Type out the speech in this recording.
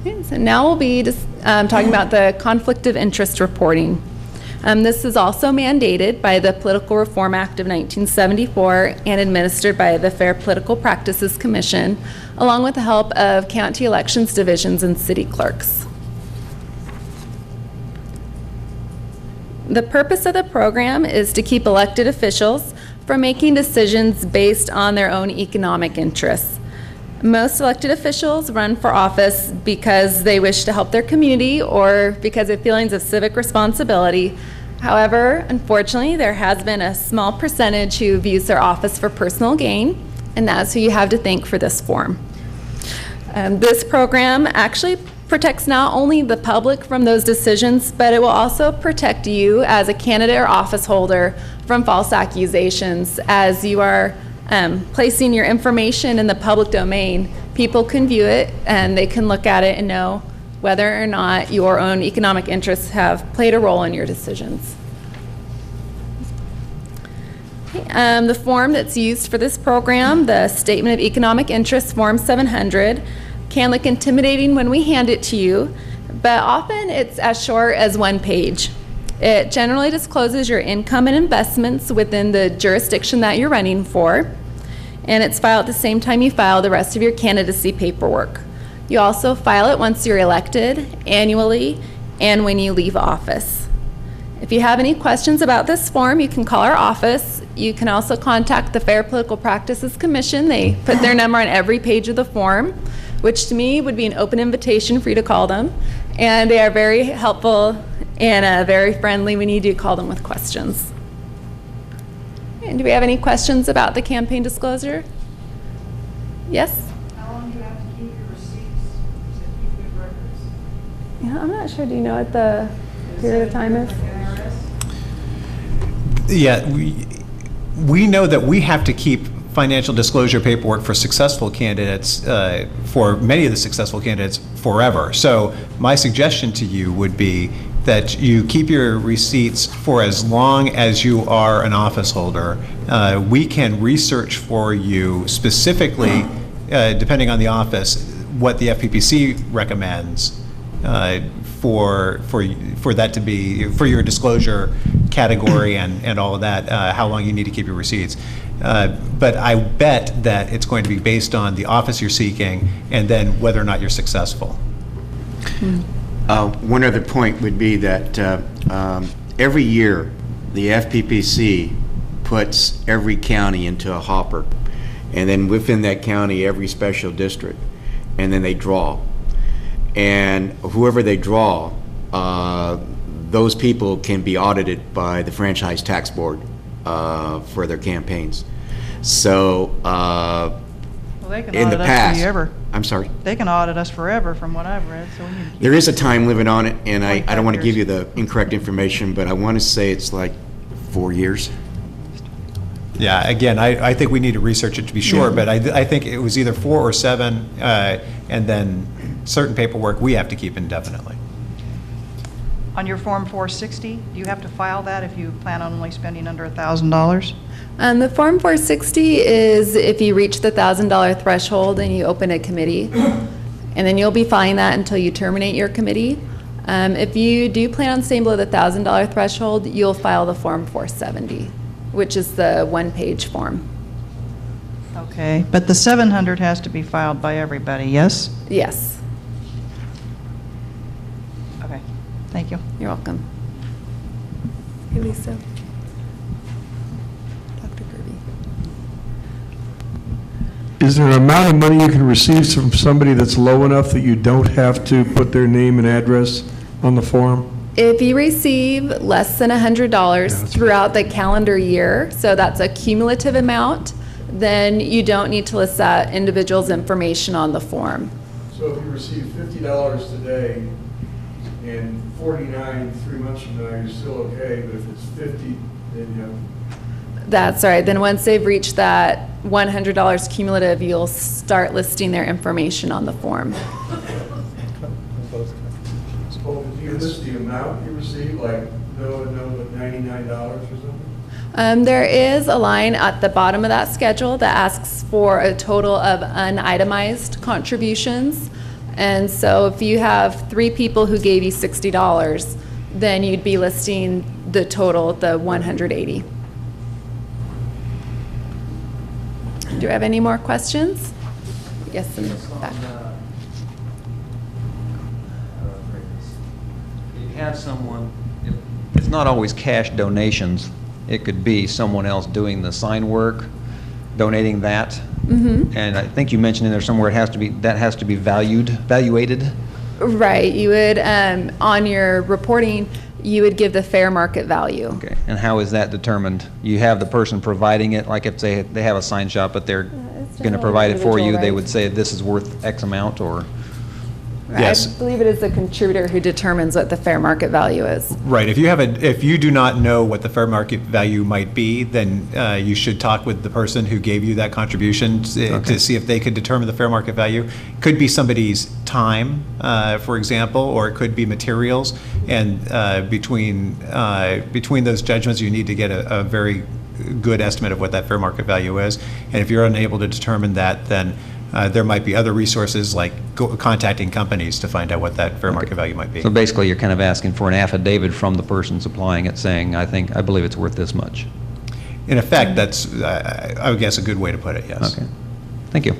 Okay, so now we'll be just, talking about the conflict of interest reporting. This is also mandated by the Political Reform Act of 1974 and administered by the Fair Political Practices Commission, along with the help of county elections divisions and city clerks. The purpose of the program is to keep elected officials from making decisions based on their own economic interests. Most elected officials run for office because they wish to help their community or because of feelings of civic responsibility. However, unfortunately, there has been a small percentage who views their office for personal gain, and that's who you have to thank for this form. This program actually protects not only the public from those decisions, but it will also protect you as a candidate or office holder from false accusations. As you are placing your information in the public domain, people can view it and they can look at it and know whether or not your own economic interests have played a role in your decisions. The form that's used for this program, the Statement of Economic Interest, Form 700, can look intimidating when we hand it to you, but often it's as short as 1 page. It generally discloses your income and investments within the jurisdiction that you're running for, and it's filed at the same time you file the rest of your candidacy paperwork. You also file it once you're elected, annually, and when you leave office. If you have any questions about this form, you can call our office. You can also contact the Fair Political Practices Commission. They put their number on every page of the form, which to me would be an open invitation for you to call them. And they are very helpful and very friendly when you do call them with questions. And do we have any questions about the campaign disclosure? Yes? How long do you have to keep your receipts to keep good records? Yeah, I'm not sure. Do you know what the period of time is? Yeah, we know that we have to keep financial disclosure paperwork for successful candidates, for many of the successful candidates, forever. So my suggestion to you would be that you keep your receipts for as long as you are an office holder. We can research for you specifically, depending on the office, what the FPPC recommends for that to be, for your disclosure category and all of that, how long you need to keep your receipts. But I bet that it's going to be based on the office you're seeking and then whether or not you're successful. One other point would be that every year the FPPC puts every county into a hopper, and then within that county every special district, and then they draw. And whoever they draw, those people can be audited by the Franchise Tax Board for their campaigns. So Well, they can in audit the us past, forever. I'm sorry. They can audit us forever from what I've read, so we need to keep There is a time limit on it, and I 25 don't want to give you years. the incorrect information, but I want to say it's like 4 years. Yeah, again, I think we need to research it to be sure, but I think it was either 4 or 7, and then certain paperwork we have to keep indefinitely. On your Form 460, do you have to file that if you plan on only spending under $1,000? The Form 460 is if you reach the $1,000 threshold and you open a committee, and then you'll be filing that until you terminate your committee. If you do plan on staying below the $1,000 threshold, you'll file the Form 470, which is the 1-page form. Okay, but the 700 has to be filed by everybody, yes? Yes, Okay, thank you. you're welcome. Hey, Lisa. Dr. Kirby. Is there an amount of money you can receive from somebody that's low enough that you don't have to put their name and address on the form? If you receive less than $100 throughout the calendar year, so that's a cumulative amount, then you don't need to list that individual's information on the form. So if you receive $50 today and 49 3 months from now, you're still okay, but if it's 50, then you have... That's right. Then once they've reached that $100 cumulative, you'll start listing their information on the form. Oh, do you list the amount you receive, like $99 or something? There is a line at the bottom of that schedule that asks for a total of unitemized contributions, And so if you have 3 people who gave you $60, then you'd be listing the total, the 180. Do you have any more questions? Yes, in the back. You have someone, it's not always cash donations. It could be someone else doing the sign work, donating that. And I think you mentioned in there somewhere that has to be valuated. Right, you would, on your reporting, you would give the fair market value. Okay, and how is that determined? You have the person providing it, like if they have a sign shop, but they're going to provide it for you, they would say this is worth X amount, or? Yes. I believe it is the contributor who determines what the fair market value is. Right. If you do not know what the fair market value might be, then you should talk with the person who gave you that contribution to see if they could determine the fair market value. Could be somebody's time, for example, or it could be materials. And between those judgments, you need to get a very good estimate of what that fair market value is. And if you're unable to determine that, then there might be other resources like contacting companies to find out what that fair market value might be. So basically, you're kind of asking for an affidavit from the person supplying it saying, I believe it's worth this much. In effect, that's, I would guess, a good way to put it, yes. Okay. Thank you.